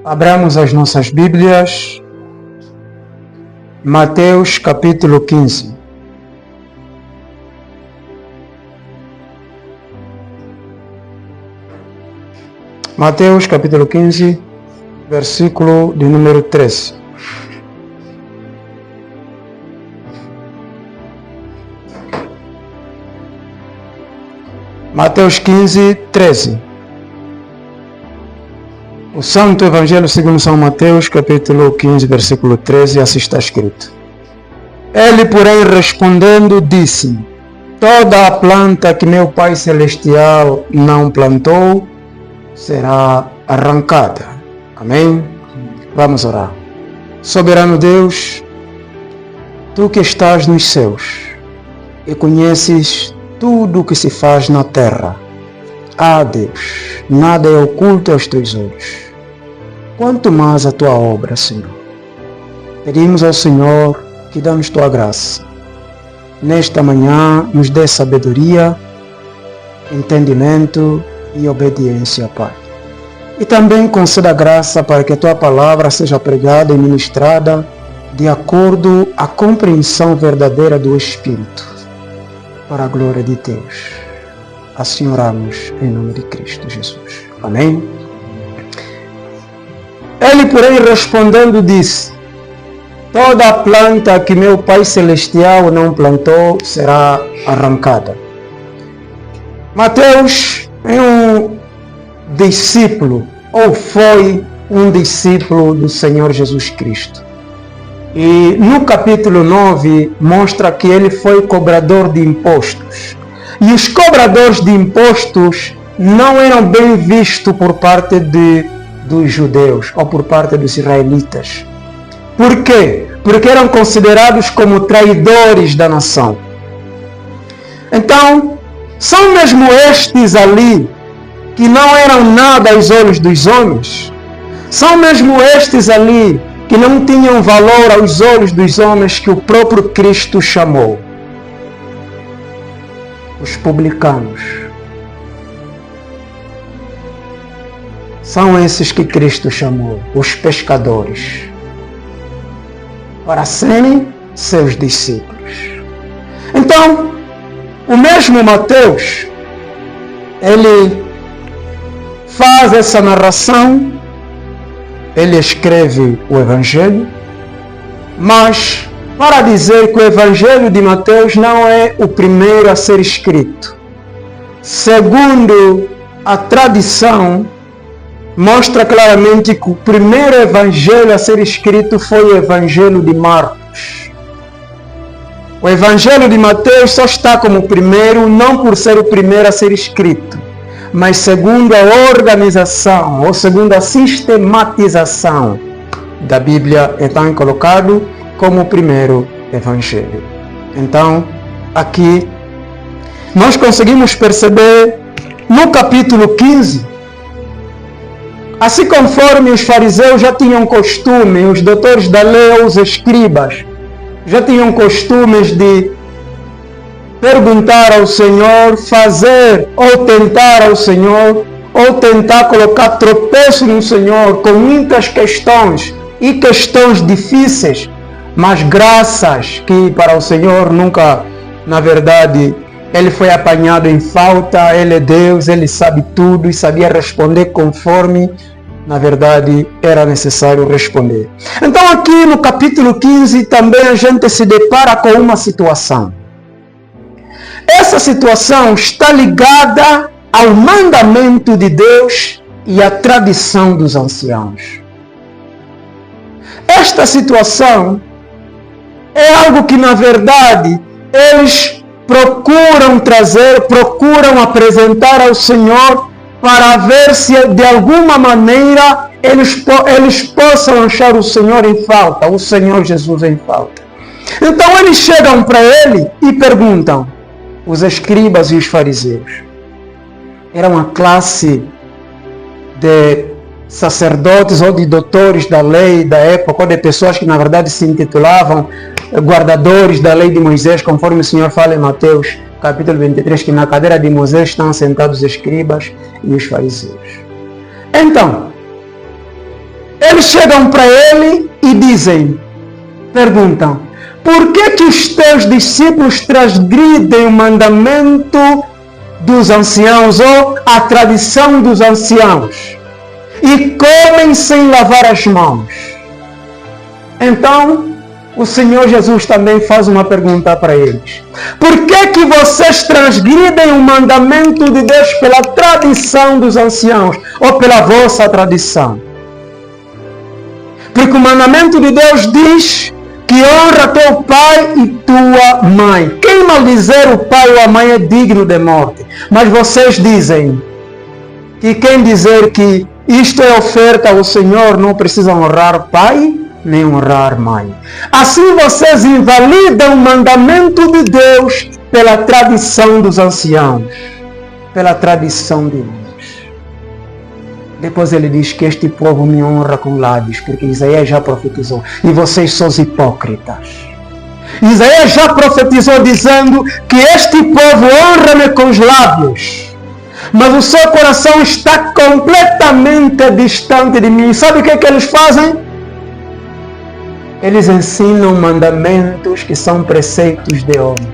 Abramos as nossas Bíblias, Mateus capítulo 15. Mateus capítulo 15, versículo de número 13. Mateus 15, 13. O Santo Evangelho segundo São Mateus, capítulo 15, versículo 13, assim está escrito. Ele, porém, respondendo, disse: toda a planta que meu Pai Celestial não plantou será arrancada. Amém? Vamos orar. Soberano Deus, Tu que estás nos céus e conheces tudo o que se faz na terra. Ah, Deus, nada é oculto aos Teus olhos. Quanto mais a Tua obra, Senhor. Pedimos ao Senhor que dá-nos Tua graça. Nesta manhã, nos dê sabedoria, entendimento e obediência, Pai. E também conceda graça para que a Tua palavra seja pregada e ministrada de acordo à compreensão verdadeira do Espírito, para a glória de Deus. Assim oramos em nome de Cristo Jesus. Amém? Ele, porém, respondendo, disse: toda a planta que meu Pai Celestial não plantou será arrancada. Mateus é um discípulo, ou foi um discípulo do Senhor Jesus Cristo. E no capítulo 9 mostra que ele foi cobrador de impostos. E os cobradores de impostos não eram bem vistos por parte dos judeus ou por parte dos israelitas. Por quê? Porque eram considerados como traidores da nação. Então, são mesmo estes ali que não eram nada aos olhos dos homens? São mesmo estes ali que não tinham valor aos olhos dos homens que o próprio Cristo chamou? Os publicanos. São esses que Cristo chamou, os pescadores, para serem seus discípulos. Então, o mesmo Mateus, ele faz essa narração, ele escreve o Evangelho, mas para dizer que o Evangelho de Mateus não é o primeiro a ser escrito. Segundo a tradição, mostra claramente que o primeiro Evangelho a ser escrito foi o Evangelho de Marcos. O Evangelho de Mateus só está como primeiro, não por ser o primeiro a ser escrito, mas segundo a organização, ou segundo a sistematização da Bíblia, então colocado como o primeiro Evangelho. Então, aqui, nós conseguimos perceber no capítulo 15, assim conforme os fariseus já tinham costume, os doutores da lei ou os escribas, já tinham costumes de perguntar ao Senhor, fazer ou tentar ao Senhor, ou tentar colocar tropeço no Senhor com muitas questões e questões difíceis, mas graças que para o Senhor nunca, na verdade, ele foi apanhado em falta. Ele é Deus, ele sabe tudo e sabia responder conforme, na verdade, era necessário responder. Então aqui no capítulo 15 também a gente se depara com uma situação. Essa situação está ligada ao mandamento de Deus e à tradição dos anciãos. Esta situação é algo que, na verdade, eles procuram trazer, procuram apresentar ao Senhor para ver se, de alguma maneira, eles possam achar o Senhor em falta, o Senhor Jesus em falta. Então, eles chegam para ele e perguntam, os escribas e os fariseus. Era uma classe de sacerdotes ou de doutores da lei da época, ou de pessoas que na verdade se intitulavam guardadores da lei de Moisés, conforme o Senhor fala em Mateus capítulo 23, que na cadeira de Moisés estão sentados os escribas e os fariseus. Então, Eles chegam para ele e perguntam, por que os teus discípulos transgridem o mandamento dos anciãos ou a tradição dos anciãos e comem sem lavar as mãos? Então, o Senhor Jesus também faz uma pergunta para eles. Por que vocês transgridem o mandamento de Deus pela tradição dos anciãos ou pela vossa tradição? Porque o mandamento de Deus diz que honra teu pai e tua mãe. Quem maldizer o pai ou a mãe é digno de morte. Mas vocês dizem que quem dizer que isto é oferta ao Senhor não precisa honrar pai nem honrar mãe. Assim vocês invalidam o mandamento de Deus pela tradição dos anciãos, pela tradição de Deus. Depois ele diz que este povo me honra com lábios, porque Isaías já profetizou, e vocês são os hipócritas. Isaías já profetizou dizendo que este povo honra-me com os lábios, mas o seu coração está completamente distante de mim. Sabe o que eles fazem? Eles ensinam mandamentos que são preceitos de homens.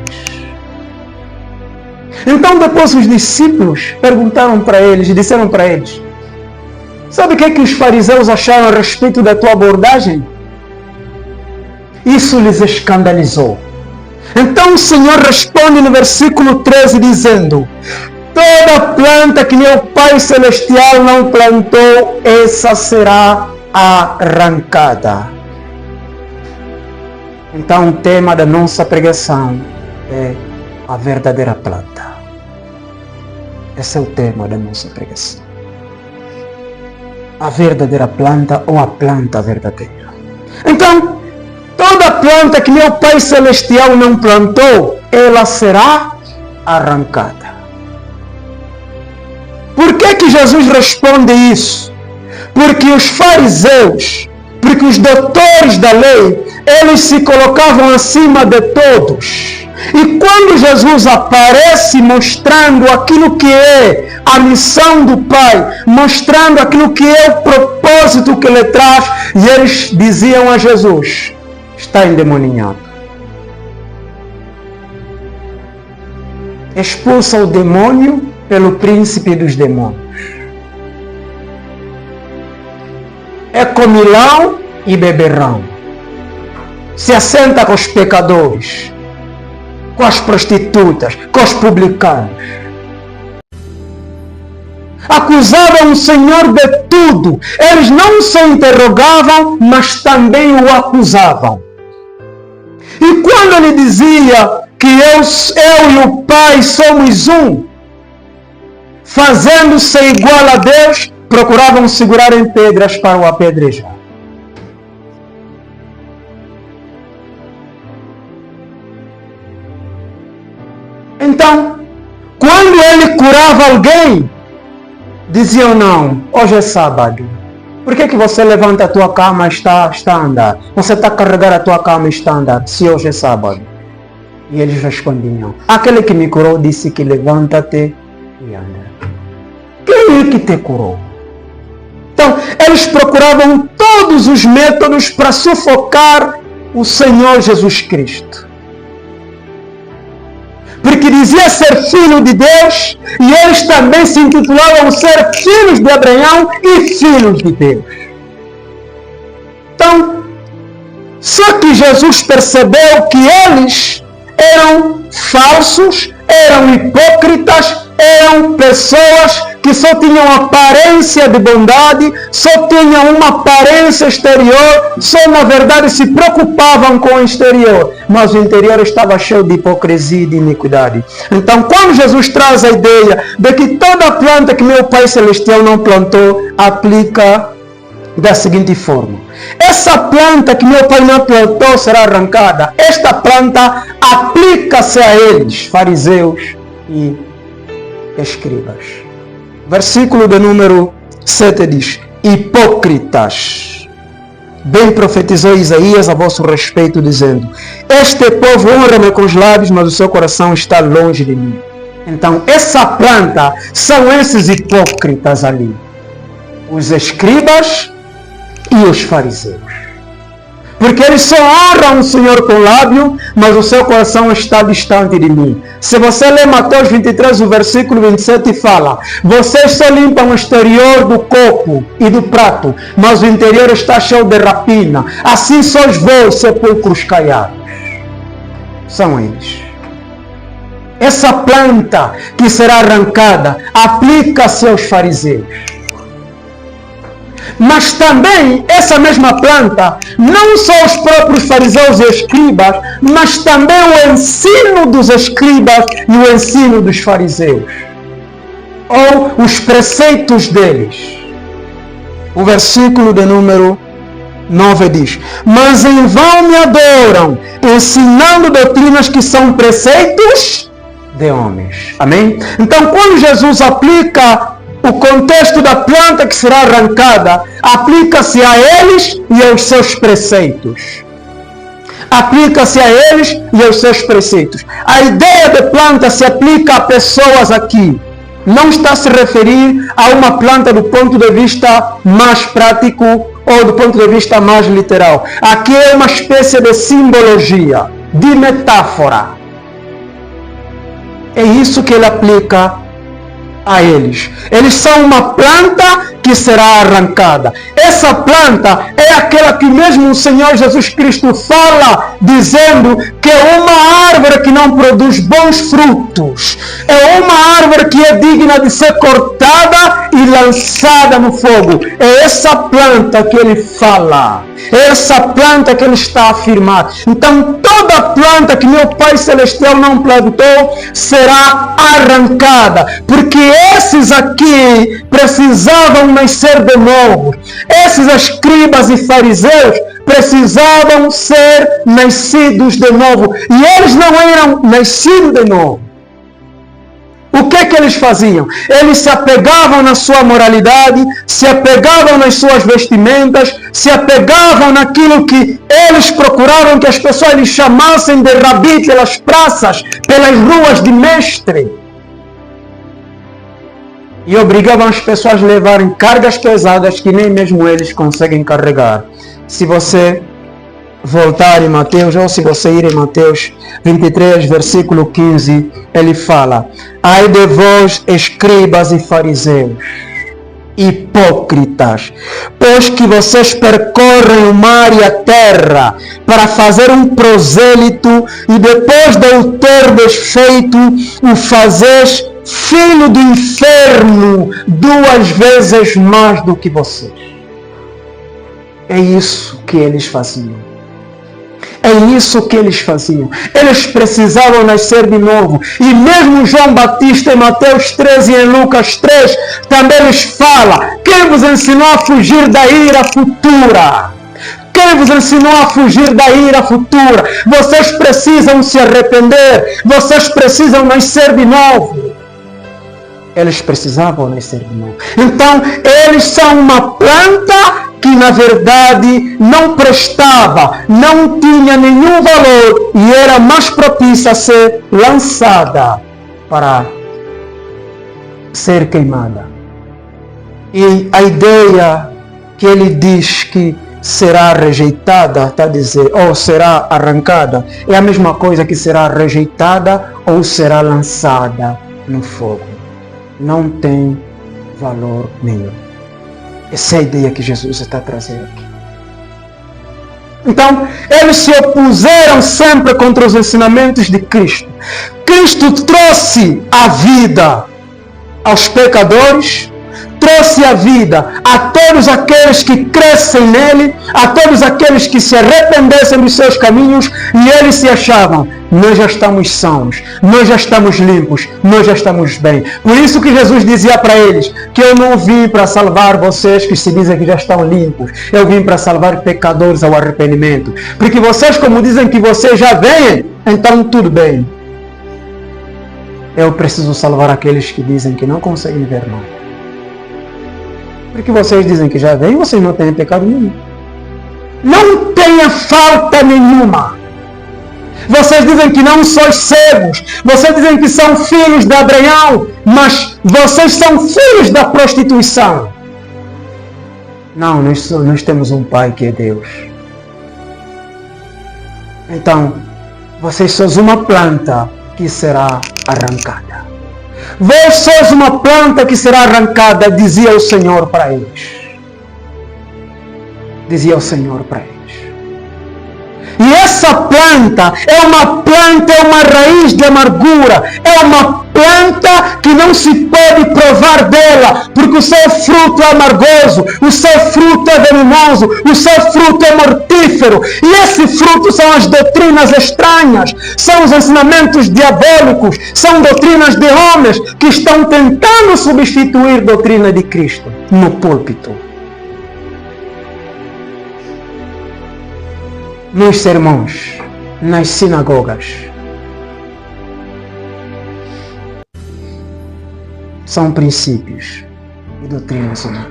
Então depois os discípulos perguntaram para eles, e disseram para eles, sabe o que os fariseus acharam a respeito da tua abordagem? Isso lhes escandalizou. Então o Senhor responde no versículo 13 dizendo, toda planta que meu Pai Celestial não plantou, essa será arrancada. Então o tema da nossa pregação é a verdadeira planta. Esse é o tema da nossa pregação. A verdadeira planta ou a planta verdadeira. Então, toda planta que meu Pai Celestial não plantou, ela será arrancada. Por que Jesus responde isso? Porque os fariseus, porque os doutores da lei, eles se colocavam acima de todos. E quando Jesus aparece mostrando aquilo que é a missão do Pai, mostrando aquilo que é o propósito que ele traz, e eles diziam a Jesus, está endemoninhado. Expulsa o demônio pelo príncipe dos demônios. É comilão e beberrão. Se assenta com os pecadores, com as prostitutas, com os publicanos. Acusavam o Senhor de tudo. Eles não só interrogavam, mas também o acusavam. E quando ele dizia que eu e o Pai somos um, fazendo-se igual a Deus, procuravam segurar em pedras para o apedrejar. Então, quando ele curava alguém, diziam, não, hoje é sábado. Por que você levanta a tua cama e está a andar? Você está a carregar a tua cama e está a andar, se hoje é sábado. E eles respondiam, aquele que me curou disse que levanta-te e anda. Quem é que te curou? Então, eles procuravam todos os métodos para sufocar o Senhor Jesus Cristo. Porque dizia ser filho de Deus, e eles também se intitulavam ser filhos de Abraão e filhos de Deus. Então, só que Jesus percebeu que eles eram falsos, eram hipócritas, eram pessoas que só tinham aparência de bondade, só tinham uma aparência exterior, só na verdade se preocupavam com o exterior, mas o interior estava cheio de hipocrisia e de iniquidade. Então, quando Jesus traz a ideia de que toda planta que meu Pai Celestial não plantou, aplica da seguinte forma: essa planta que meu Pai não plantou será arrancada. Esta planta aplica-se a eles, fariseus e escribas. Versículo de número 7 diz, hipócritas, bem profetizou Isaías a vosso respeito, dizendo, este povo honra-me com os lábios, mas o seu coração está longe de mim. Então, essa planta são esses hipócritas ali. Os escribas e os fariseus. Porque eles só honram o Senhor com o lábio, mas o seu coração está distante de mim. Se você ler Mateus 23, o versículo 27, fala: vocês só limpam o exterior do copo e do prato, mas o interior está cheio de rapina. Assim sois vós, sepulcros caiados. São eles. Essa planta que será arrancada aplica-se aos fariseus. Mas também essa mesma planta, não só os próprios fariseus e escribas, mas também o ensino dos escribas e o ensino dos fariseus, ou os preceitos deles. O versículo de número 9 diz: mas em vão me adoram, ensinando doutrinas que são preceitos de homens. Amém? Então, quando Jesus aplica o contexto da planta que será arrancada, aplica-se a eles e aos seus preceitos. Aplica-se a eles e aos seus preceitos. A ideia de planta se aplica a pessoas aqui. Não está a se referir a uma planta do ponto de vista mais prático ou do ponto de vista mais literal. Aqui é uma espécie de simbologia, de metáfora. É isso que ele aplica a eles. Eles são uma planta que será arrancada. Essa planta é aquela que mesmo o Senhor Jesus Cristo fala, dizendo que é uma árvore que não produz bons frutos. É uma árvore que é digna de ser cortada e lançada no fogo. É essa planta que ele fala. É essa planta que ele está a afirmar. Então, toda planta que meu Pai Celestial não plantou será arrancada. Porque esses aqui precisavam nascer de novo. Esses escribas e fariseus precisavam ser nascidos de novo. E eles não eram nascidos de novo. O que é que eles faziam? Eles se apegavam na sua moralidade, se apegavam nas suas vestimentas, se apegavam naquilo que eles procuravam que as pessoas lhes chamassem de rabi pelas praças, pelas ruas de mestre. E obrigavam as pessoas a levarem cargas pesadas que nem mesmo eles conseguem carregar. Se você voltar em Mateus, ou se você ir em Mateus 23, versículo 15, ele fala: ai de vós, escribas e fariseus, hipócritas, pois que vocês percorrem o mar e a terra para fazer um prosélito, e depois de o terdes feito, o fazeis filho do inferno 2 vezes mais do que vocês. É isso que eles faziam. É isso que eles faziam. Eles precisavam nascer de novo. E mesmo João Batista em Mateus 13 e em Lucas 3 também lhes fala: quem vos ensinou a fugir da ira futura? Quem vos ensinou a fugir da ira futura? Vocês precisam se arrepender. Vocês precisam nascer de novo. Eles precisavam nascer de novo. Então, eles são uma planta que na verdade não prestava, não tinha nenhum valor e era mais propícia a ser lançada para ser queimada. E a ideia que ele diz que será rejeitada, está a dizer, ou será arrancada, é a mesma coisa que será rejeitada ou será lançada no fogo. Não tem valor nenhum. Essa é a ideia que Jesus está trazendo aqui. Então, eles se opuseram sempre contra os ensinamentos de Cristo. Cristo trouxe a vida aos pecadores, trouxe a vida a todos aqueles que crescem nele, a todos aqueles que se arrependessem dos seus caminhos, e eles se achavam: nós já estamos sãos, nós já estamos limpos, nós já estamos bem. Por isso que Jesus dizia para eles que eu não vim para salvar vocês que se dizem que já estão limpos, eu vim para salvar pecadores ao arrependimento. Porque vocês, como dizem que vocês já vêm, então tudo bem. Eu preciso salvar aqueles que dizem que não conseguem ver nada. Porque vocês dizem que já vêm, vocês não têm pecado nenhum. Não tenha falta nenhuma. Vocês dizem que não sois cegos. Vocês dizem que são filhos de Abraão, mas vocês são filhos da prostituição. Não, nós temos um Pai que é Deus. Então, vocês sois uma planta que será arrancada. Vós sois uma planta que será arrancada, dizia o Senhor para eles. Dizia o Senhor para eles. E essa planta, é uma raiz de amargura, é uma planta que não se pode provar dela, porque o seu fruto é amargoso, o seu fruto é venenoso, o seu fruto é mortífero. E esse fruto são as doutrinas estranhas, são os ensinamentos diabólicos, são doutrinas de homens que estão tentando substituir a doutrina de Cristo no púlpito, nos sermões, nas sinagogas. São princípios e doutrinas humanas.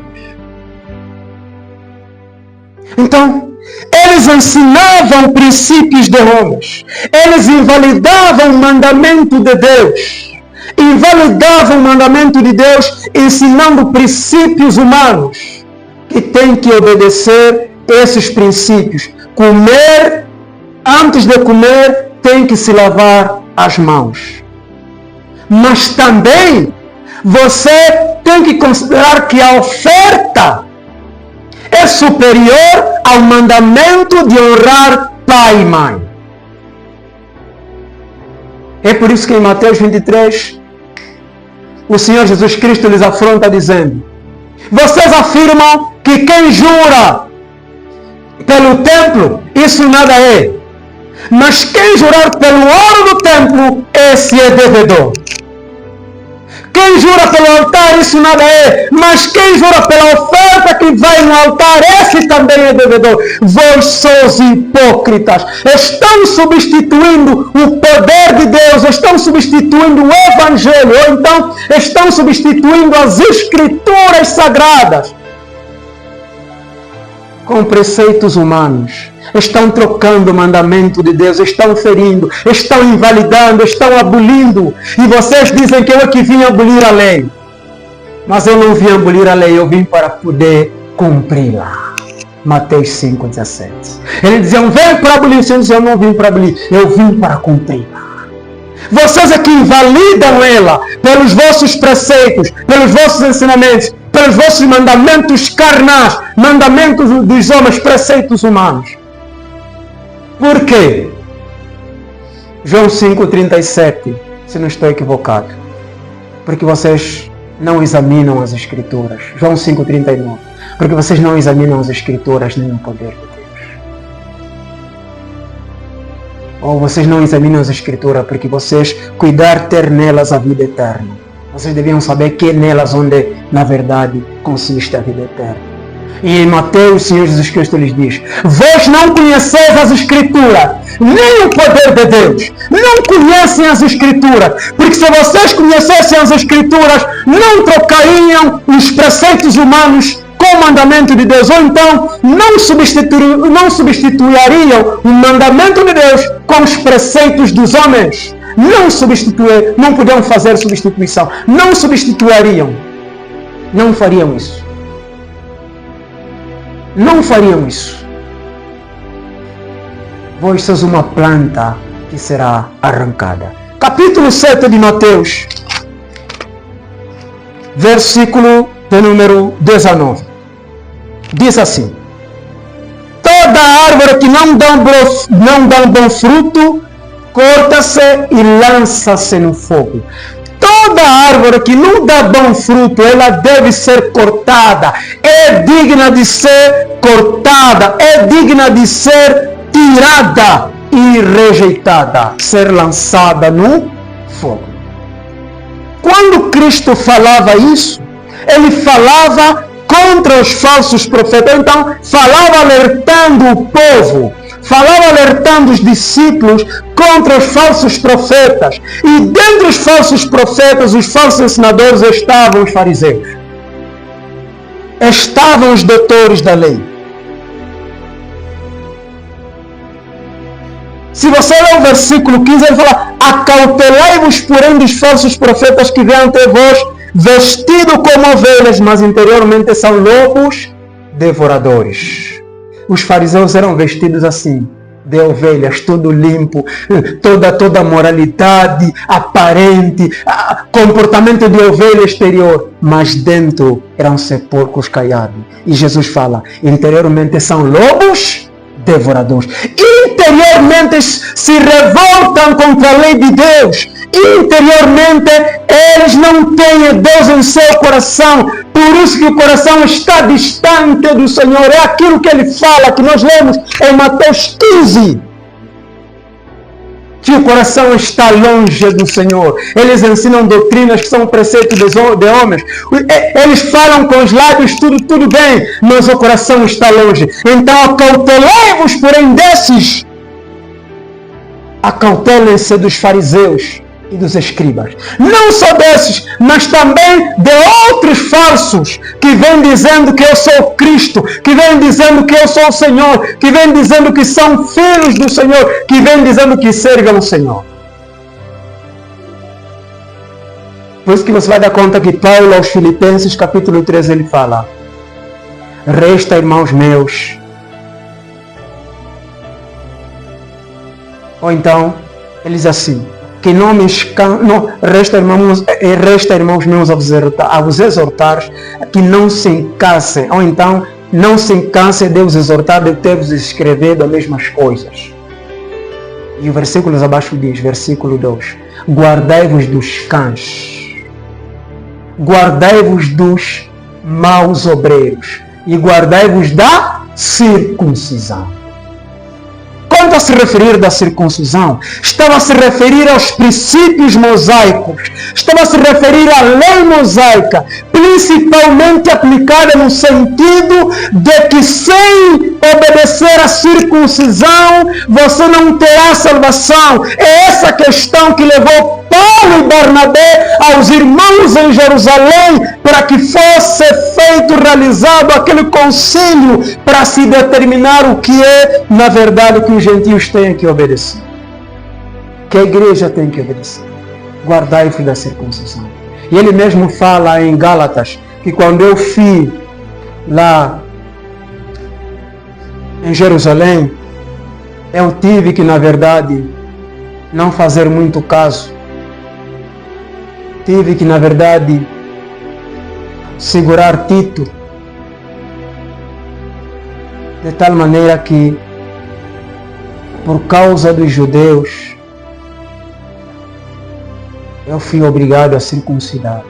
Então, eles ensinavam princípios de homens. Eles invalidavam o mandamento de Deus. Invalidavam o mandamento de Deus ensinando princípios humanos que têm que obedecer esses princípios. Comer, antes de comer, tem que se lavar as mãos. Mas também você tem que considerar que a oferta é superior ao mandamento de honrar pai e mãe. É por isso que em Mateus 23, o Senhor Jesus Cristo lhes afronta dizendo: vocês afirmam que quem jura pelo templo, isso nada é. Mas quem jurar pelo ouro do templo, esse é devedor. Quem jura pelo altar, isso nada é. Mas quem jura pela oferta que vai no altar, esse também é devedor. Vós sois hipócritas. Estão substituindo o poder de Deus, estão substituindo o Evangelho, ou então estão substituindo as Escrituras Sagradas com preceitos humanos. Estão trocando o mandamento de Deus, estão ferindo, estão invalidando, estão abolindo. E vocês dizem que eu é que vim abolir a lei. Mas eu não vim abolir a lei, eu vim para poder cumpri-la. Mateus 5,17. Eles diziam: vem para abolir. Eu não vim para abolir, eu vim para cumpri-la. Vocês é que invalidam ela pelos vossos preceitos, pelos vossos ensinamentos, pelos vossos mandamentos carnais, mandamentos dos homens, preceitos humanos. Por quê? João 5,37, se não estou equivocado. Porque vocês não examinam as Escrituras. João 5,39. Porque vocês não examinam as Escrituras nem o poder de Deus. Ou vocês não examinam as Escrituras porque vocês cuidar ter nelas a vida eterna. Vocês deviam saber que é nelas onde, na verdade, consiste a vida eterna. E em Mateus, o Senhor Jesus Cristo lhes diz: vós não conheceis as Escrituras, nem o poder de Deus. Não conhecem as Escrituras. Porque se vocês conhecessem as Escrituras, não trocariam os preceitos humanos com o mandamento de Deus. Ou então, não substituiriam o mandamento de Deus com os preceitos dos homens. Não podiam fazer substituição. Não substituiriam. Não fariam isso. Não fariam isso. Vós sois uma planta que será arrancada. Capítulo 7 de Mateus, versículo de número 19. Diz assim: toda árvore que não dá bom fruto, corta-se e lança-se no fogo. Toda árvore que não dá bom fruto, ela deve ser cortada. É digna de ser cortada. É digna de ser tirada e rejeitada. Ser lançada no fogo. Quando Cristo falava isso, ele falava contra os falsos profetas. Então, falava alertando o povo. Falava alertando os discípulos contra os falsos profetas. E dentre os falsos profetas, os falsos ensinadores, estavam os fariseus. Estavam os doutores da lei. Se você ler o versículo 15, ele fala: acautelai-vos, porém, dos falsos profetas que vêm ante vós, vestidos como ovelhas, mas interiormente são lobos devoradores. Os fariseus eram vestidos assim, de ovelhas, tudo limpo, toda a moralidade aparente, comportamento de ovelha exterior, mas dentro eram sepulcros caiados. E Jesus fala, interiormente são lobos devoradores. Interiormente se revoltam contra a lei de Deus. Interiormente eles não têm Deus em seu coração. Por isso que o coração está distante do Senhor. É aquilo que ele fala, que nós lemos em Mateus 15. Que o coração está longe do Senhor. Eles ensinam doutrinas que são preceitos de homens. Eles falam com os lábios tudo bem, mas o coração está longe. Então acautelai-vos, porém, desses. Acautelem-se dos fariseus e dos escribas. Não só desses, mas também de outros falsos que vêm dizendo que eu sou Cristo, que vêm dizendo que eu sou o Senhor, que vêm dizendo que são filhos do Senhor, que vêm dizendo que servem ao Senhor. Por isso que você vai dar conta que Paulo aos Filipenses capítulo 13 ele fala: resta, irmãos meus, ou então ele diz assim, que resta, irmãos meus, a vos exortar que não se encansem, ou então não se encansem de vos exortar de ter-vos escrevido as mesmas coisas. E o versículo abaixo diz, versículo 2, guardai-vos dos cães, guardai-vos dos maus obreiros e guardai-vos da circuncisão. Quando a se referir da circuncisão, estava a se referir aos princípios mosaicos, estava a se referir à lei mosaica, principalmente aplicada no sentido de que sem obedecer à circuncisão, você não terá salvação. É essa questão que levou Paulo e Barnabé aos irmãos em Jerusalém, para que fosse realizado aquele concílio para se determinar o que é, na verdade, que os gentios têm que obedecer. Que a igreja tem que obedecer. Guardai-vos da circuncisão. E ele mesmo fala em Gálatas que quando eu fui lá em Jerusalém, eu tive que, na verdade, não fazer muito caso. Tive que, na verdade, segurar Tito, de tal maneira que, por causa dos judeus, eu fui obrigado a circuncidar.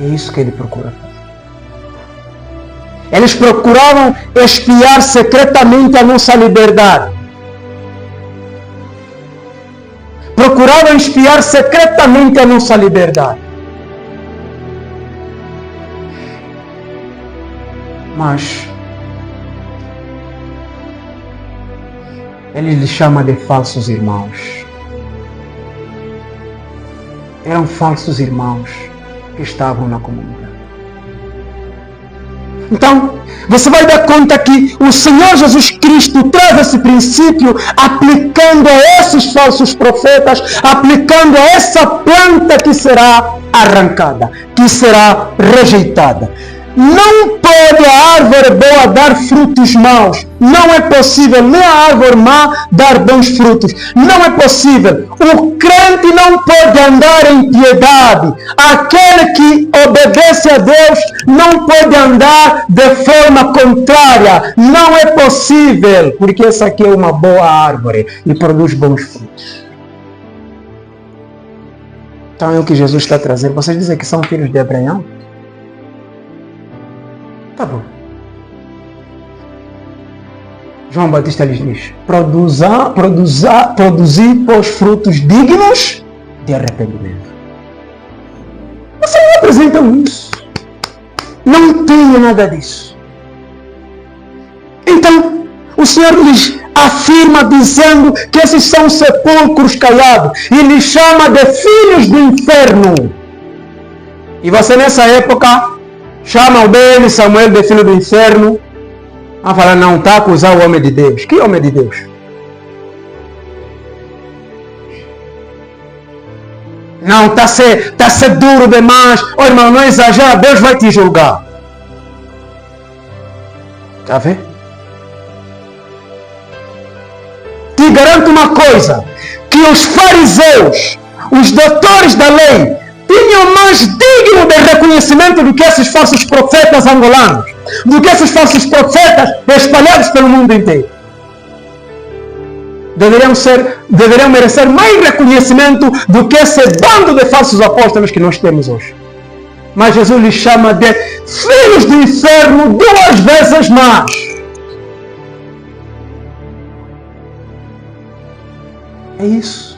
É isso que ele procura fazer. Eles procuravam espiar secretamente a nossa liberdade. Procuravam espiar secretamente a nossa liberdade. Mas ele lhes chama de falsos irmãos. Eram falsos irmãos que estavam na comunidade. Então, você vai dar conta que o Senhor Jesus Cristo traz esse princípio aplicando a esses falsos profetas, aplicando a essa planta que será arrancada, que será rejeitada. Não pode a árvore boa dar frutos maus. Não é possível nem a árvore má dar bons frutos. Não é possível. O crente não pode andar em piedade. Aquele que obedece a Deus não pode andar de forma contrária. Não é possível. Porque essa aqui é uma boa árvore e produz bons frutos. Então é o que Jesus está trazendo. Vocês dizem que são filhos de Abraão? Tá bom. João Batista lhes diz: produzir pois frutos dignos de arrependimento. Vocês não apresentam isso. Não tem nada disso. Então, o Senhor lhes afirma dizendo que esses são sepulcros caiados e lhes chama de filhos do inferno. E você nessa época chama o dele, Samuel, de filho do inferno. A falar, não, está a acusar o homem de Deus. Que homem de Deus? Não, está a ser duro demais. Oh, irmão, não exagera, Deus vai te julgar. Está a ver? Te garanto uma coisa, que os fariseus, os doutores da lei, tinham mais digno de reconhecimento do que esses falsos profetas angolanos, do que esses falsos profetas espalhados pelo mundo inteiro. Deveriam merecer mais reconhecimento do que esse bando de falsos apóstolos que nós temos hoje. Mas Jesus lhes chama de filhos do inferno 2 vezes mais. É isso.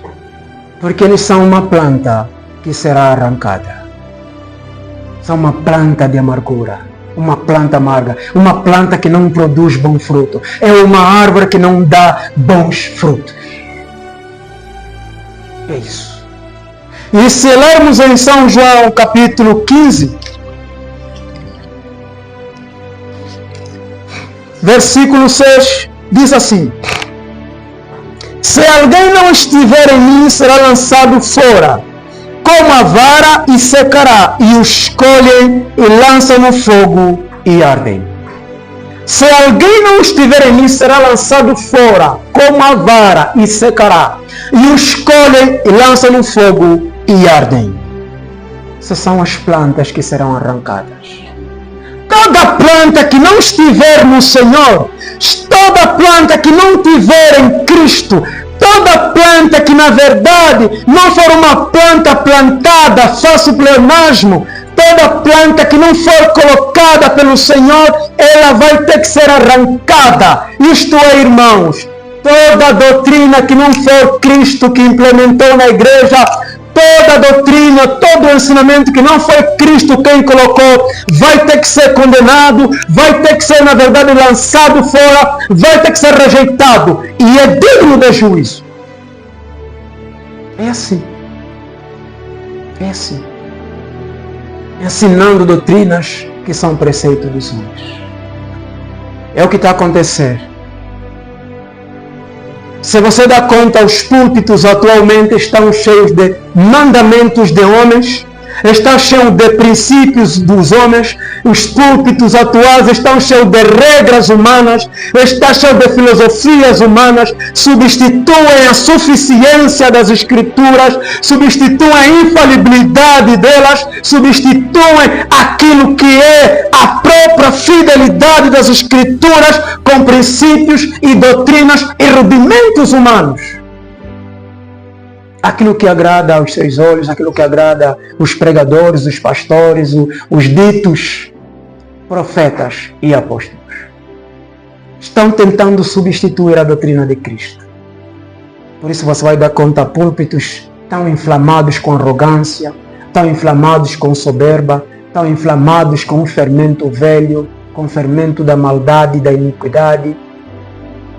Porque eles são uma planta que será arrancada. São uma planta de amargura. Uma planta amarga, uma planta que não produz bom fruto. É uma árvore que não dá bons frutos. É isso. E se lermos em São João capítulo 15, versículo 6, diz assim: se alguém não estiver em mim, será lançado fora, como a vara, e secará, e os colhem e lançam no fogo e ardem. Se alguém não estiver em mim, será lançado fora, como a vara, e secará, e os colhem e lançam no fogo e ardem. Essas são as plantas que serão arrancadas. Toda planta que não estiver no Senhor, toda planta que não tiver em Cristo, toda planta que na verdade não for uma planta plantada, faço pleonasmo, toda planta que não for colocada pelo Senhor, ela vai ter que ser arrancada. Isto é, irmãos, toda doutrina que não for Cristo que implementou na igreja, toda doutrina, todo ensinamento que não foi Cristo quem colocou, vai ter que ser condenado, vai ter que ser, na verdade, lançado fora, vai ter que ser rejeitado. E é digno de juízo. É assim. É assim. Ensinando doutrinas que são preceitos dos homens. É o que está acontecendo. Se você dá conta, os púlpitos atualmente estão cheios de mandamentos de homens, estão cheios de princípios dos homens, os púlpitos atuais estão cheios de regras humanas, estão cheios de filosofias humanas, substituem a suficiência das escrituras, substituem a infalibilidade delas, substituem aquilo que é a própria fidelidade das escrituras com princípios e doutrinas e rudimentos humanos. Aquilo que agrada aos seus olhos, aquilo que agrada os pregadores, os pastores, os ditos profetas e apóstolos. Estão tentando substituir a doutrina de Cristo. Por isso você vai dar conta, púlpitos tão inflamados com arrogância, tão inflamados com soberba, tão inflamados com o fermento velho, com o fermento da maldade e da iniquidade.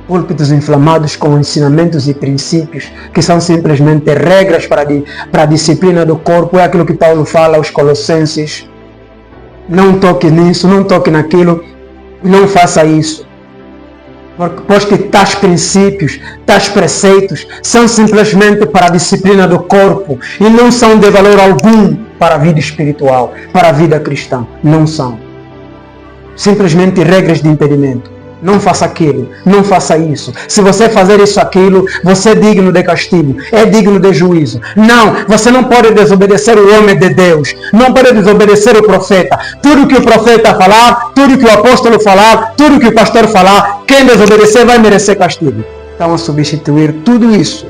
Púlpitos inflamados com ensinamentos e princípios que são simplesmente regras para a disciplina do corpo. É aquilo que Paulo fala aos Colossenses. Não toque nisso, não toque naquilo, não faça isso. Pois que tais princípios, tais preceitos são simplesmente para a disciplina do corpo e não são de valor algum para a vida espiritual, para a vida cristã. Não são. Simplesmente regras de impedimento. Não faça aquilo, não faça isso. Se você fazer isso, aquilo, você é digno de castigo, é digno de juízo. Não, você não pode desobedecer o homem de Deus, não pode desobedecer o profeta. Tudo que o profeta falar, tudo que o apóstolo falar, tudo que o pastor falar, quem desobedecer vai merecer castigo. Estão a substituir tudo isso.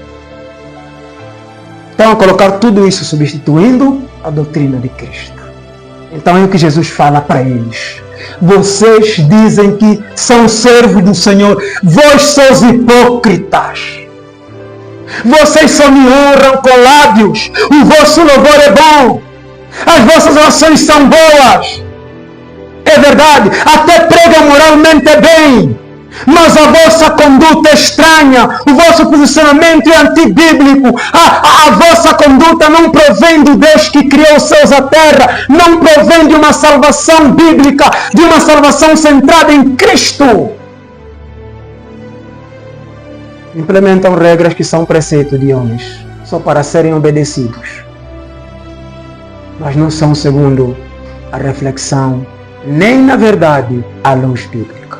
Estão a colocar tudo isso substituindo a doutrina de Cristo. Então é o que Jesus fala para eles. Vocês dizem que são servos do Senhor. Vós sois hipócritas. Vocês só me honram com lábios. O vosso louvor é bom. As vossas ações são boas. É verdade. Até pregam moralmente bem. Mas a vossa conduta é estranha, o vosso posicionamento é antibíblico, a vossa conduta não provém do Deus que criou os céus e a terra, não provém de uma salvação bíblica, de uma salvação centrada em Cristo. Implementam regras que são preceitos de homens, só para serem obedecidos. mas não são segundo a reflexão, nem na verdade a luz bíblica.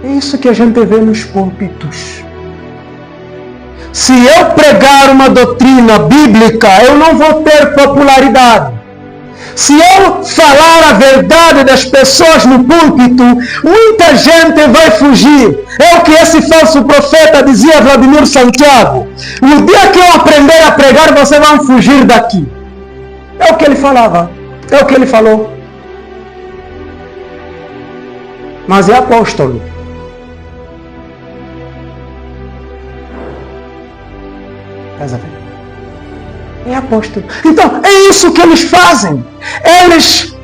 É isso que a gente vê nos púlpitos. Se eu pregar uma doutrina bíblica, eu não vou ter popularidade. Se eu falar a verdade das pessoas no púlpito, muita gente vai fugir. É o que esse falso profeta dizia, Vladimir Santiago. No dia que eu aprender a pregar, vocês vão fugir daqui. É o que ele falava. É o que ele falou. Mas é apóstolo. É apóstolo. Então, é isso que eles fazem. Eles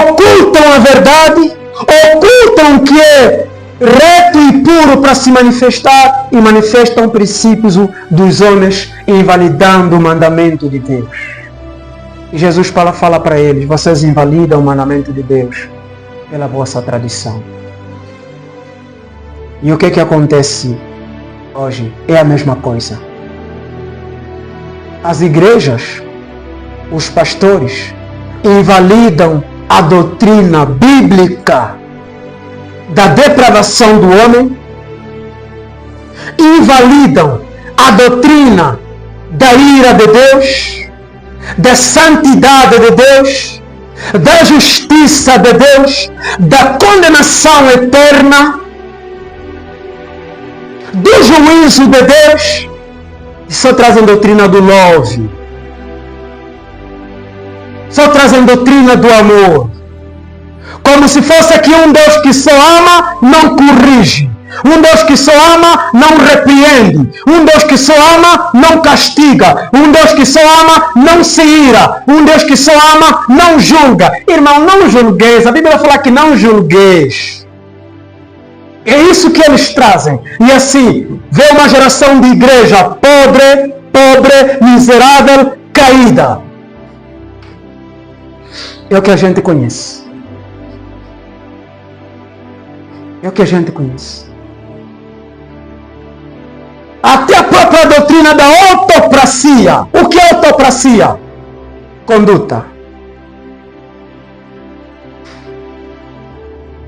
ocultam a verdade, ocultam o que é reto e puro para se manifestar e manifestam princípios dos homens, invalidando o mandamento de Deus. E Jesus fala para eles: vocês invalidam o mandamento de Deus pela vossa tradição. E o que acontece hoje? É a mesma coisa. As igrejas, os pastores, invalidam a doutrina bíblica da depravação do homem, invalidam a doutrina da ira de Deus, da santidade de Deus, da justiça de Deus, da condenação eterna, do juízo de Deus. Só trazem doutrina do love. Só trazem doutrina do amor. Como se fosse que um Deus que só ama não corrige. Um Deus que só ama não repreende. Um Deus que só ama não castiga. Um Deus que só ama não se ira. Um Deus que só ama não julga. Irmão, não julgueis. A Bíblia fala que não julgueis. É isso que eles trazem. E assim, vê uma geração de igreja pobre, miserável, caída. É o que a gente conhece. É o que a gente conhece. Até a própria doutrina da autocracia. O que é autocracia? Conduta.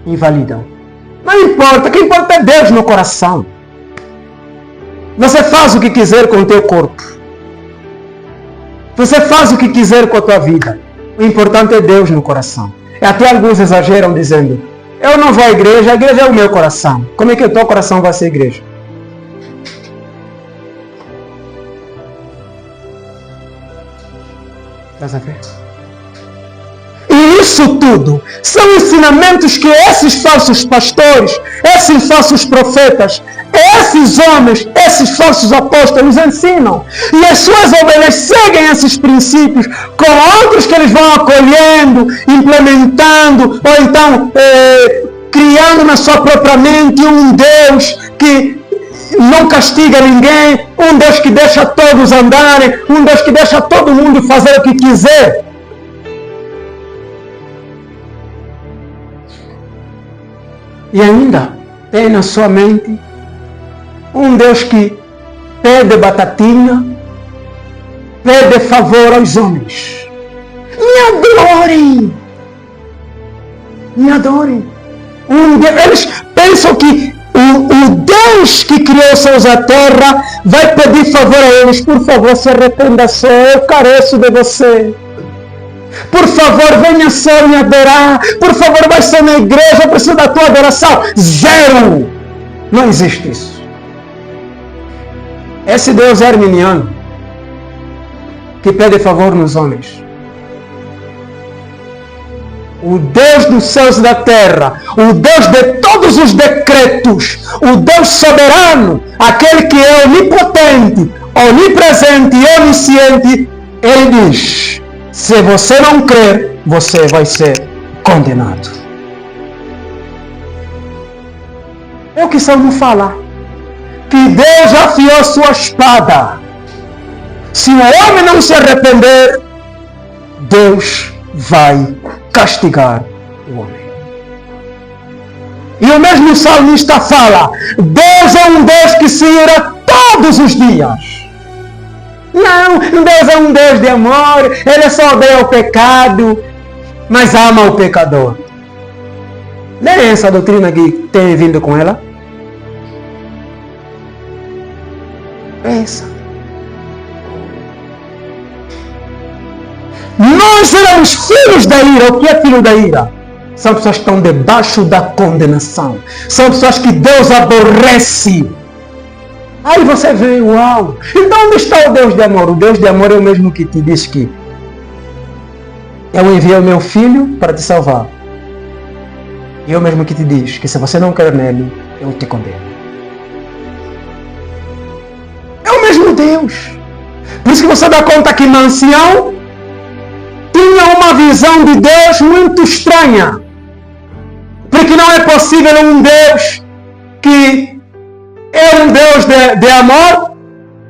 Invalidam. Não importa, o que importa é Deus no coração. Você faz o que quiser com o teu corpo. Você faz o que quiser com a tua vida. O importante é Deus no coração. E até alguns exageram dizendo: eu não vou à igreja, a igreja é o meu coração. Como é que o teu coração vai ser igreja? Estás a ver? E isso tudo são ensinamentos que esses falsos pastores, esses falsos profetas, esses homens, esses falsos apóstolos ensinam. E as suas ovelhas seguem esses princípios com outros que eles vão acolhendo, implementando, ou então criando na sua própria mente um Deus que não castiga ninguém, um Deus que deixa todos andarem, um Deus que deixa todo mundo fazer o que quiser. E ainda tem na sua mente um Deus que pede batatinha, pede favor aos homens. Me adorem! Me adorem! Eles pensam que o Deus que criou os céus e a terra vai pedir favor a eles. Por favor, se arrependa só, eu careço de você. Por favor, venha só me adorar. Por favor, vai só na igreja, eu preciso da tua adoração. Zero! Não existe isso. Esse Deus é arminiano, que pede favor nos homens. O Deus dos céus e da terra, o Deus de todos os decretos, o Deus soberano, aquele que é onipotente, onipresente e onisciente, ele diz: se você não crer, você vai ser condenado. É o que Salmo fala. Que Deus afiou sua espada. Se o homem não se arrepender, Deus vai castigar o homem. E o mesmo salmista fala: Deus é um Deus que se ira todos os dias. Não, Deus é um Deus de amor, Ele só odeia o pecado, mas ama o pecador. Não é essa a doutrina que tem vindo com ela? É essa. Nós éramos filhos da ira. O que é filho da ira? São pessoas que estão debaixo da condenação. São pessoas que Deus aborrece. Aí você vê, uau! Então onde está o Deus de amor? O Deus de amor é o mesmo que te diz que eu enviei o meu filho para te salvar. E é o mesmo que te diz que se você não quer nele, eu te condeno. É o mesmo Deus. Por isso que você dá conta que Mancião tinha uma visão de Deus muito estranha. Porque não é possível um Deus que é um Deus de amor,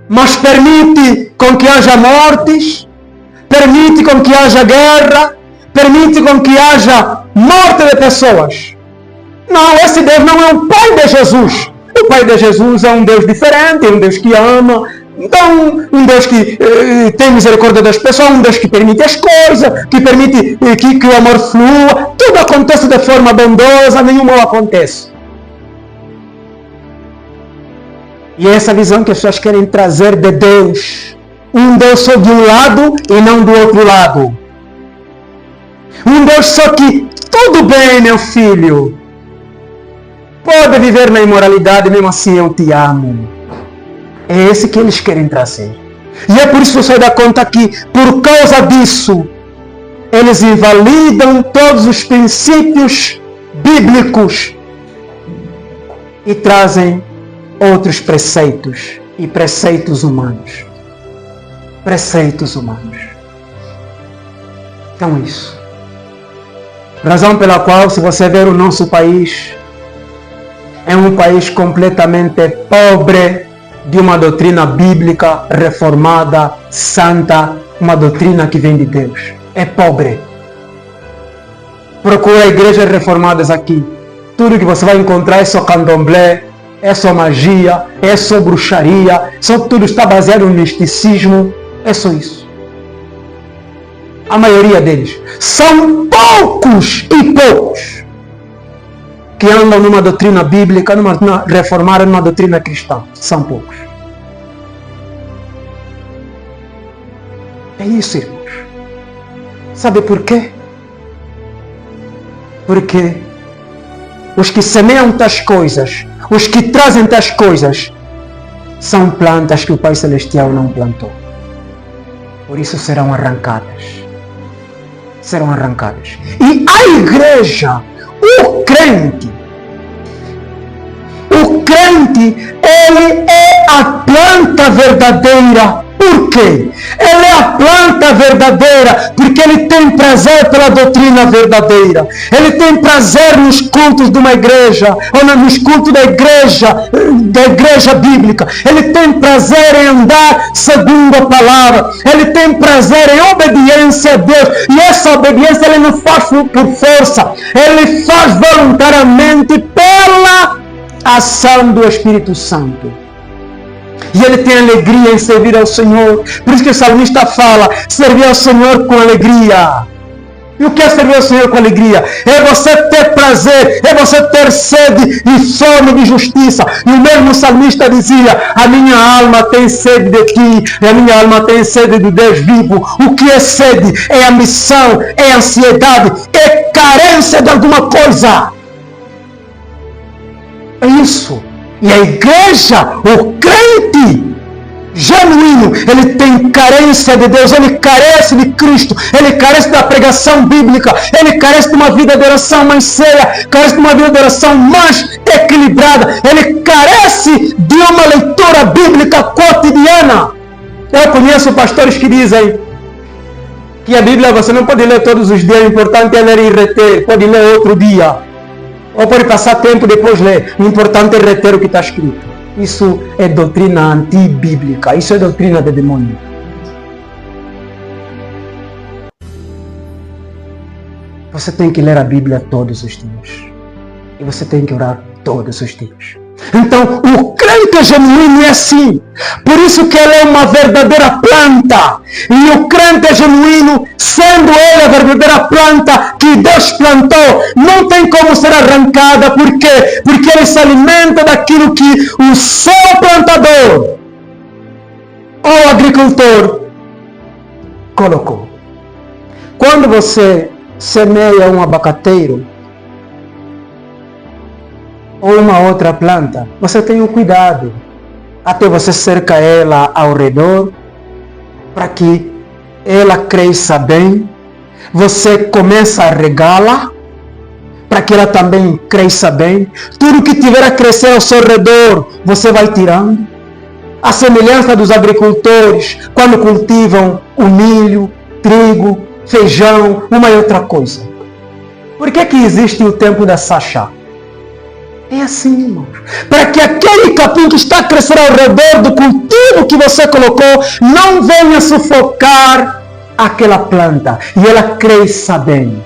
mas permite com que haja mortes, permite com que haja guerra, permite com que haja morte de pessoas. Não, esse Deus não é o Pai de Jesus. O Pai de Jesus é um Deus diferente, é um Deus que ama. Então, um Deus que tem misericórdia das pessoas, um Deus que permite as coisas, que permite que o amor flua. Tudo acontece de forma bondosa, nenhum mal acontece. E é essa visão que as pessoas querem trazer de Deus. Um Deus só de um lado e não do outro lado. Um Deus só que, tudo bem, meu filho. Pode viver na imoralidade, mesmo assim eu te amo. É esse que eles querem trazer. E é por isso que você dá conta que, por causa disso, eles invalidam todos os princípios bíblicos e trazem outros preceitos e preceitos humanos. Preceitos humanos. Então isso. Razão pela qual, se você ver o nosso país, é um país completamente pobre de uma doutrina bíblica reformada, santa, uma doutrina que vem de Deus. É pobre. Procura igrejas reformadas aqui. Tudo que você vai encontrar é só candomblé, é só magia, é só bruxaria, só tudo está baseado no misticismo. É só isso. A maioria deles. São poucos e poucos que andam numa doutrina bíblica, numa reformada, numa doutrina cristã. São poucos. É isso, irmãos. Sabe por quê? Porque os que semeiam tais coisas, os que trazem tais coisas, são plantas que o Pai Celestial não plantou. Por isso serão arrancadas. Serão arrancadas. E a igreja, o crente, ele é a planta verdadeira. Por quê? Ele é a planta verdadeira porque ele tem prazer pela doutrina verdadeira. Ele tem prazer nos cultos de uma igreja, ou nos cultos da igreja bíblica. Ele tem prazer em andar segundo a palavra. Ele tem prazer em obediência a Deus. E essa obediência ele não faz por força. Ele faz voluntariamente pela ação do Espírito Santo. E ele tem alegria em servir ao Senhor. Por isso que o salmista fala, servir ao Senhor com alegria. E o que é servir ao Senhor com alegria? É você ter prazer, é você ter sede e fome de justiça. E o mesmo salmista dizia, a minha alma tem sede de ti, e a minha alma tem sede do Deus vivo. O que é sede? É ambição, é ansiedade, é carência de alguma coisa. É isso. E a igreja, o crente genuíno, ele tem carência de Deus, ele carece de Cristo, ele carece da pregação bíblica, ele carece de uma vida de oração mais séria, carece de uma vida de oração mais equilibrada, ele carece de uma leitura bíblica cotidiana. Eu conheço pastores que dizem que a Bíblia você não pode ler todos os dias, o importante é ler e reter, pode ler outro dia. Ou pode passar tempo depois ler. O importante é reter o que está escrito. Isso é doutrina antibíblica. Isso é doutrina de demônio. Você tem que ler a Bíblia todos os dias. E você tem que orar todos os dias. Então, o crente genuíno é assim. Por isso que ele é uma verdadeira planta. E o crente genuíno, sendo ele a verdadeira planta que Deus plantou, não tem como ser arrancada. Por quê? Porque ele se alimenta daquilo que o seu plantador ou agricultor colocou. Quando você semeia um abacateiro ou uma outra planta, você tem um cuidado. Até você cerca ela ao redor, para que ela cresça bem. Você começa a regá-la, para que ela também cresça bem. Tudo que tiver a crescer ao seu redor, você vai tirando. A semelhança dos agricultores, quando cultivam o milho, trigo, feijão, uma e outra coisa. Por que existe o tempo da sacha? É assim, irmãos. Para que aquele capim que está a crescer ao redor do cultivo que você colocou não venha sufocar aquela planta e ela cresça bem.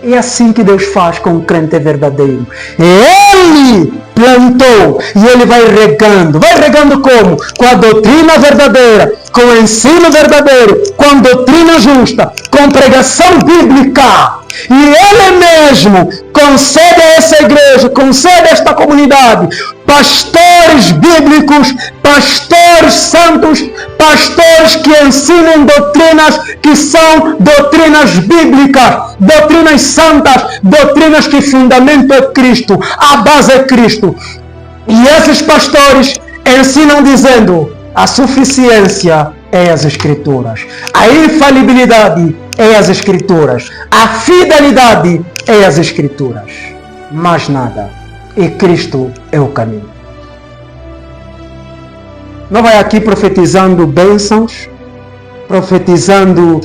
É assim que Deus faz com o crente verdadeiro. Ele plantou e ele vai regando. Vai regando como? Com a doutrina verdadeira, com o ensino verdadeiro, com a doutrina justa, com pregação bíblica. E ele mesmo concede a essa igreja, concede a esta comunidade, pastores bíblicos, pastores santos, pastores que ensinam doutrinas que são doutrinas bíblicas, doutrinas santas, doutrinas que fundamentam é Cristo, a base é Cristo. E esses pastores ensinam dizendo: a suficiência é as Escrituras, a infalibilidade é as Escrituras, a fidelidade é as Escrituras, mais nada. E Cristo é o caminho. Não vai aqui profetizando bênçãos, profetizando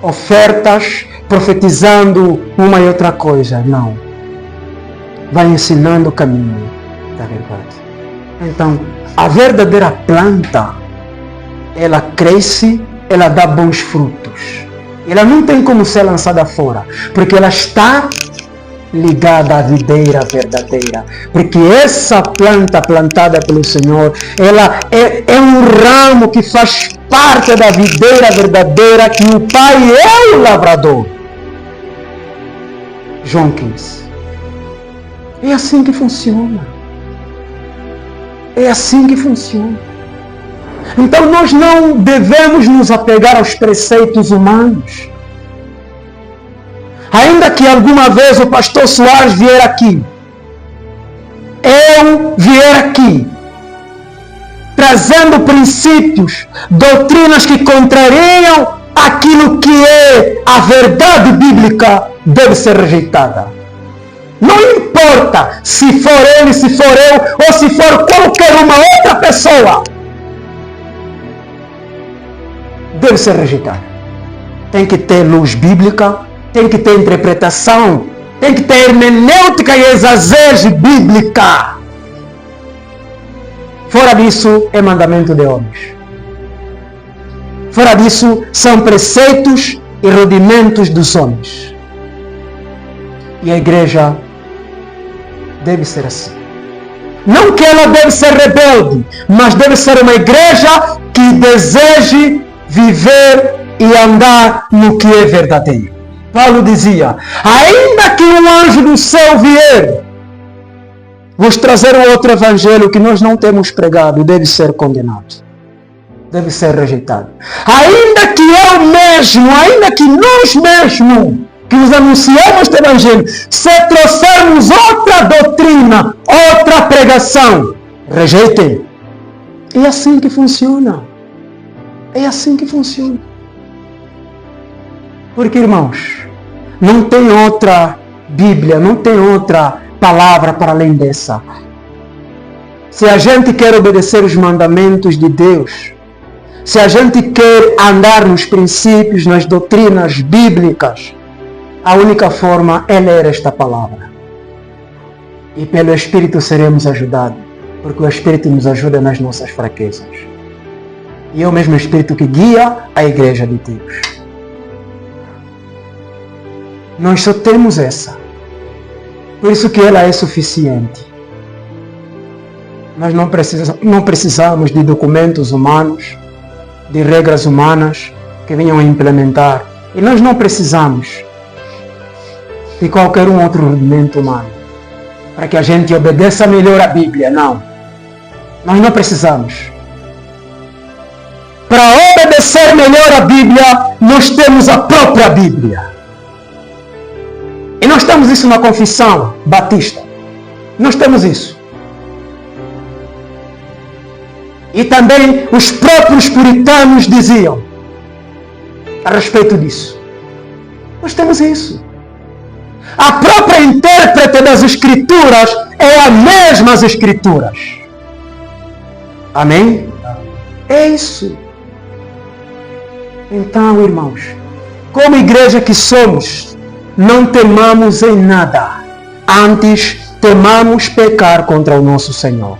ofertas, profetizando uma e outra coisa. Não. Vai ensinando o caminho da verdade. Então, a verdadeira planta, ela cresce, ela dá bons frutos. Ela não tem como ser lançada fora, porque ela está ligada à videira verdadeira. Porque essa planta plantada pelo Senhor, ela é um ramo que faz parte da videira verdadeira, que o Pai é o lavrador. João 15. É assim que funciona. É assim que funciona. Então nós não devemos nos apegar aos preceitos humanos. Ainda que alguma vez o pastor Soares vier aqui, eu vier aqui, trazendo princípios, doutrinas que contrariam aquilo que é a verdade bíblica, deve ser rejeitada. Não importa se for ele, se for eu, ou se for qualquer uma outra pessoa, deve ser rejeitada. Tem que ter luz bíblica, tem que ter interpretação, tem que ter hermenêutica e exagese bíblica. Fora disso, é mandamento de homens. Fora disso, são preceitos e rudimentos dos homens. E a igreja deve ser assim. Não que ela deve ser rebelde, mas deve ser uma igreja que deseje viver e andar no que é verdadeiro. Paulo dizia: ainda que um anjo do céu vier vos trazer um outro evangelho que nós não temos pregado, deve ser condenado, deve ser rejeitado. Ainda que eu mesmo, ainda que nós mesmos que vos anunciamos este evangelho, se trouxermos outra doutrina, outra pregação, rejeitem. É assim que funciona. É assim que funciona. Porque, irmãos, não tem outra Bíblia, não tem outra palavra para além dessa. Se a gente quer obedecer os mandamentos de Deus, se a gente quer andar nos princípios, nas doutrinas bíblicas, a única forma é ler esta palavra. E pelo Espírito seremos ajudados, porque o Espírito nos ajuda nas nossas fraquezas. E é o mesmo Espírito que guia a igreja de Deus. Nós só temos essa. Por isso que ela é suficiente. Nós não precisamos de documentos humanos, de regras humanas que venham a implementar. E nós não precisamos de qualquer outro rudimento humano para que a gente obedeça melhor a Bíblia. Não. Nós não precisamos. Para obedecer melhor a Bíblia, nós temos a própria Bíblia. E nós temos isso na Confissão Batista. Nós temos isso. E também os próprios puritanos diziam a respeito disso. Nós temos isso. A própria intérprete das Escrituras é a mesma as Escrituras. Amém? É isso. Então, irmãos, como igreja que somos, não temamos em nada. Antes, temamos pecar contra o nosso Senhor.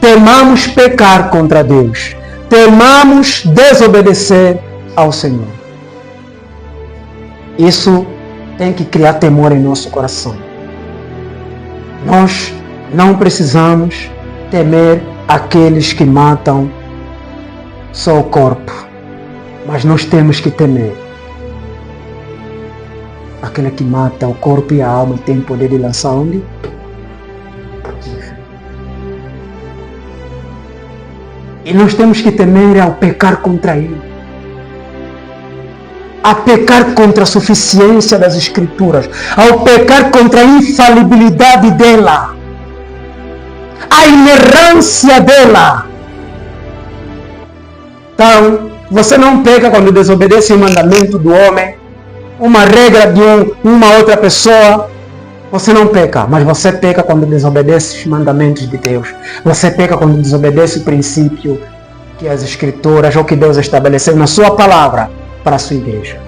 Temamos pecar contra Deus. Temamos desobedecer ao Senhor. Isso tem que criar temor em nosso coração. Nós não precisamos temer aqueles que matam só o corpo, mas nós temos que temer aquele que mata o corpo e a alma e tem poder de lançar onde? E nós temos que temer ao pecar contra Ele. A pecar contra a suficiência das Escrituras. Ao pecar contra a infalibilidade dela. A inerrância dela. Então, você não peca quando desobedece o mandamento do homem, uma regra de uma outra pessoa. Você não peca, mas você peca quando desobedece os mandamentos de Deus. Você peca quando desobedece o princípio que as Escrituras ou que Deus estabeleceu na sua palavra para a sua igreja.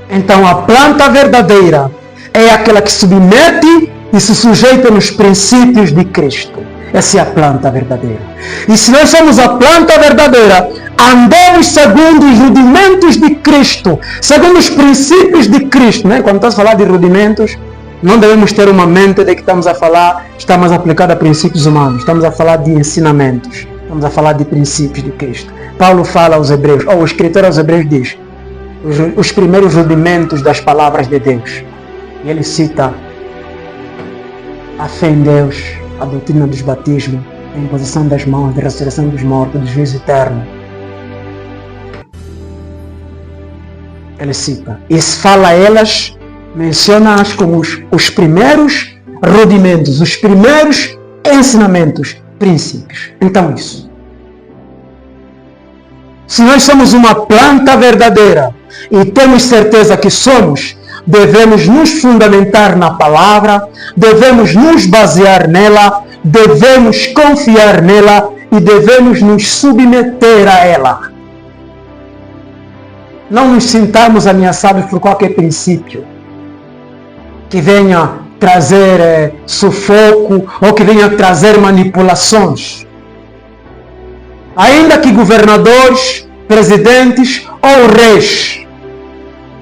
Então a planta verdadeira é aquela que submete e se sujeita nos princípios de Cristo. Essa é a planta verdadeira. E se nós somos a planta verdadeira, andamos segundo os rudimentos de Cristo, segundo os princípios de Cristo. Né? Quando estamos a falar de rudimentos, não devemos ter uma mente de que estamos aplicando a princípios humanos. Estamos a falar de ensinamentos. Estamos a falar de princípios de Cristo. Paulo fala aos hebreus, ou o escritor aos hebreus diz, os primeiros rudimentos das palavras de Deus. E ele cita a fé em Deus, a doutrina dos batismos, a imposição das mãos, a ressurreição dos mortos, do juízo eterno. Ele cita. E se fala a elas, menciona-as como os primeiros rudimentos, os primeiros ensinamentos, princípios. Então isso. Se nós somos uma planta verdadeira e temos certeza que somos, devemos nos fundamentar na palavra, devemos nos basear nela, devemos confiar nela e devemos nos submeter a ela. Não nos sintamos ameaçados por qualquer princípio que venha trazer sufoco ou que venha trazer manipulações. Ainda que governadores, presidentes ou reis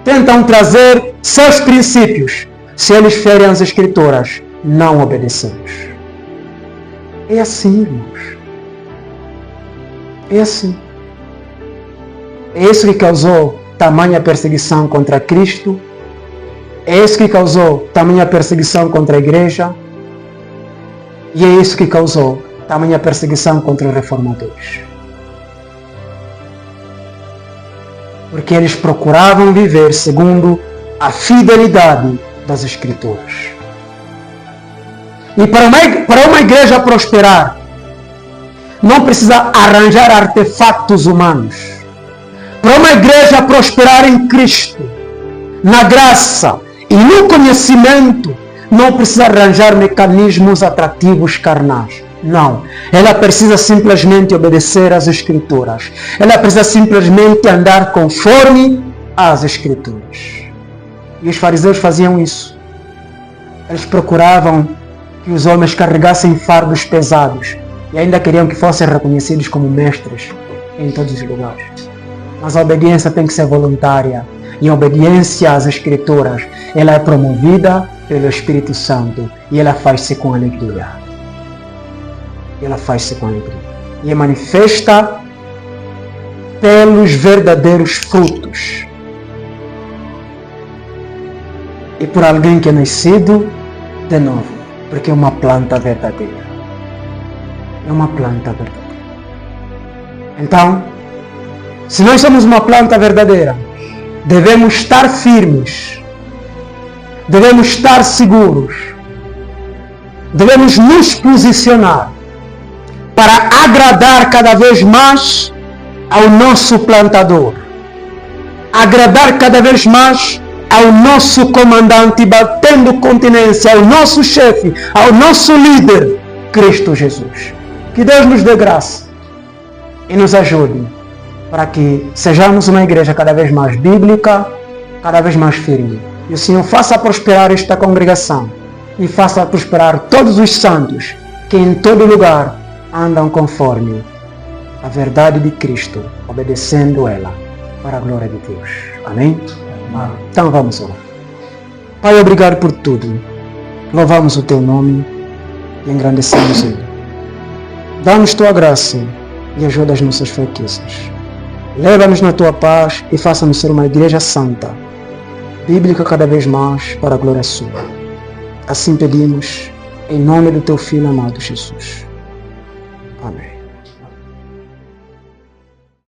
tentam trazer seus princípios, se eles ferem as Escrituras, não obedecemos. É assim, irmãos. É assim. É isso que causou tamanha perseguição contra Cristo. É isso que causou tamanha perseguição contra a igreja. E é isso que causou tamanha perseguição contra os reformadores. Porque eles procuravam viver segundo a fidelidade das Escrituras. E para uma igreja prosperar, não precisa arranjar artefatos humanos. Para uma igreja prosperar em Cristo, na graça e no conhecimento, não precisa arranjar mecanismos atrativos carnais. Não. Ela precisa simplesmente obedecer às Escrituras. Ela precisa simplesmente andar conforme às Escrituras. E os fariseus faziam isso. Eles procuravam que os homens carregassem fardos pesados e ainda queriam que fossem reconhecidos como mestres em todos os lugares. Mas a obediência tem que ser voluntária. E a obediência às Escrituras, ela é promovida pelo Espírito Santo e ela faz-se com alegria. ela faz-se com alegria. E é manifesta pelos verdadeiros frutos. E por alguém que é nascido de novo, porque é uma planta verdadeira. É uma planta verdadeira. Então, se nós somos uma planta verdadeira, devemos estar firmes, devemos estar seguros, devemos nos posicionar para agradar cada vez mais ao nosso plantador, agradar cada vez mais ao nosso comandante, batendo continência, ao nosso chefe, ao nosso líder, Cristo Jesus. Que Deus nos dê graça e nos ajude para que sejamos uma igreja cada vez mais bíblica, cada vez mais firme. E o Senhor faça prosperar esta congregação e faça prosperar todos os santos que em todo lugar andam conforme a verdade de Cristo, obedecendo ela para a glória de Deus. Amém? Então vamos orar. Pai, obrigado por tudo. Louvamos o Teu nome e engrandecemos Ele. Dá-nos Tua graça e ajuda as nossas fraquezas. Leva-nos na Tua paz e faça-nos ser uma igreja santa, bíblica cada vez mais para a glória Sua. Assim pedimos, em nome do Teu Filho amado Jesus. Amém.